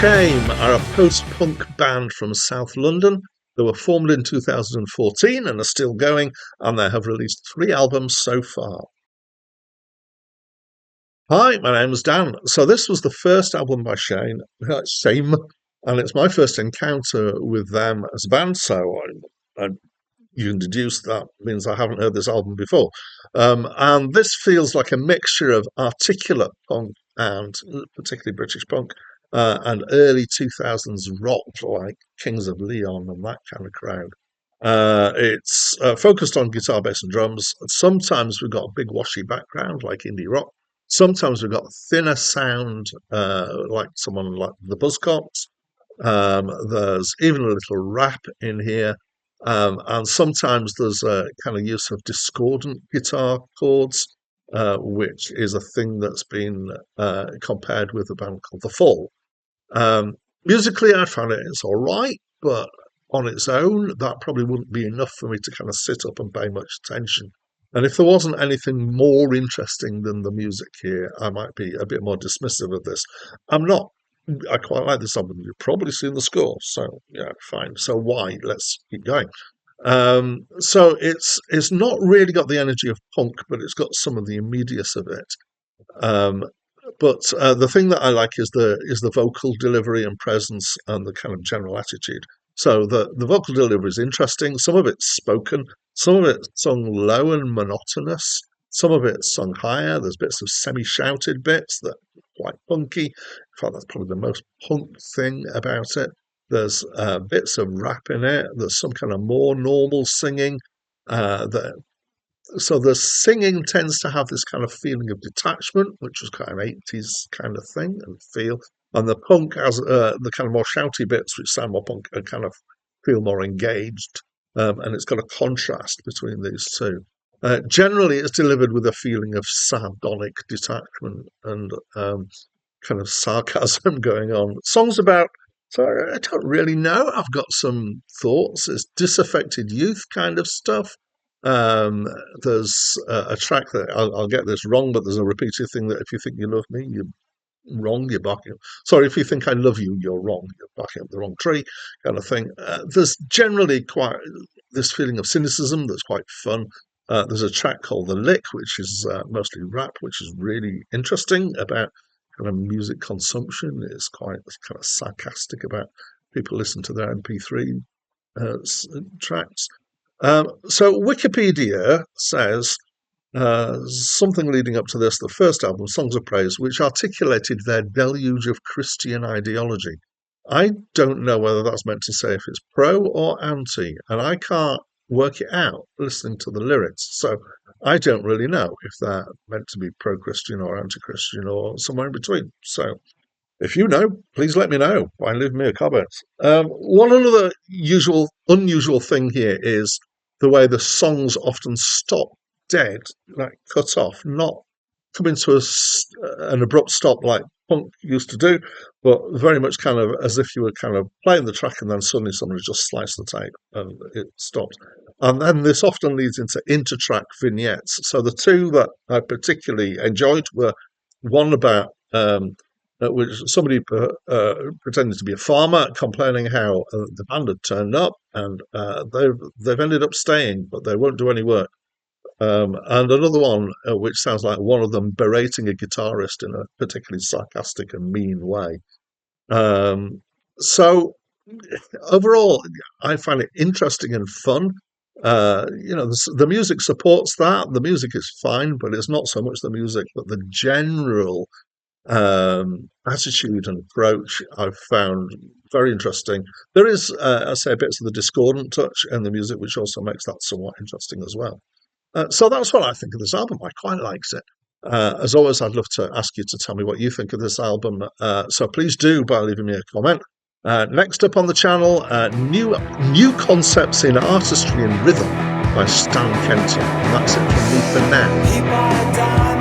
Shame are a post-punk band from South London. They were formed in 2014 and are still going, and they have released 3 albums so far. Hi, my name's Dan. So this was the first album by Shame, and it's my first encounter with them as a band, so you can deduce that means I haven't heard this album before. And this feels like a mixture of articulate punk and particularly British punk and early 2000s rock like Kings of Leon and that kind of crowd. It's focused on guitar, bass, and drums. Sometimes we've got a big washy background like indie rock. Sometimes we've got thinner sound like someone like the Buzzcocks. There's even a little rap in here. And sometimes there's a kind of use of discordant guitar chords, which is a thing that's been compared with a band called The Fall. Musically, I found it's all right, but on its own, that probably wouldn't be enough for me to kind of sit up and pay much attention. And if there wasn't anything more interesting than the music here, I might be a bit more dismissive of this. I'm not. I quite like this album. You've probably seen the score, so yeah, fine. So why? Let's keep going. So it's not really got the energy of punk, but it's got some of the immediacy of it. But the thing that I like is the vocal delivery and presence and the kind of general attitude. So the vocal delivery is interesting. Some of it's spoken, some of it's sung low and monotonous, some of it's sung higher. There's bits of semi-shouted bits that are quite punky. In fact, that's probably the most punk thing about it. There's bits of rap in it. There's some kind of more normal singing. So the singing tends to have this kind of feeling of detachment, which was kind of 80s kind of thing and feel. And the punk has the kind of more shouty bits, which sound more punk and kind of feel more engaged. And it's got a contrast between these two. Generally, it's delivered with a feeling of sardonic detachment and kind of sarcasm going on. Songs about, so I don't really know. I've got some thoughts. It's disaffected youth kind of stuff. There's a track that I'll get this wrong, but there's a repeated thing that if you think you love me, you're wrong, you're barking. Sorry, if you think I love you, you're wrong, you're barking up the wrong tree, kind of thing. There's generally quite this feeling of cynicism that's quite fun. There's a track called The Lick, which is mostly rap, which is really interesting about kind of music consumption. It's kind of sarcastic about people listening to their MP3 tracks. So Wikipedia says something leading up to this, the first album, Songs of Praise, which articulated their deluge of Christian ideology. I don't know whether that's meant to say if it's pro or anti, and I can't work it out listening to the lyrics. So I don't really know if they're meant to be pro-Christian or anti-Christian or somewhere in between. So if you know, please let me know by leaving me a comment. One other unusual thing here is the way the songs often stop dead, like cut off, not coming to an abrupt stop like punk used to do, but very much kind of as if you were kind of playing the track and then suddenly somebody just sliced the tape and it stopped. And then this often leads into inter-track vignettes. So the two that I particularly enjoyed were one about which somebody pretending to be a farmer, complaining how the band had turned up and they've ended up staying, but they won't do any work. And another one which sounds like one of them berating a guitarist in a particularly sarcastic and mean way. So overall, I find it interesting and fun. The music supports that. The music is fine, but it's not so much the music, but the general attitude and approach I've found very interesting. There is, I say, bits of the discordant touch in the music, which also makes that somewhat interesting as well. So that's what I think of this album. I quite liked it. As always, I'd love to ask you to tell me what you think of this album. So please do by leaving me a comment. Next up on the channel, new concepts in artistry and rhythm by Stan Kenton. And that's it from me for now.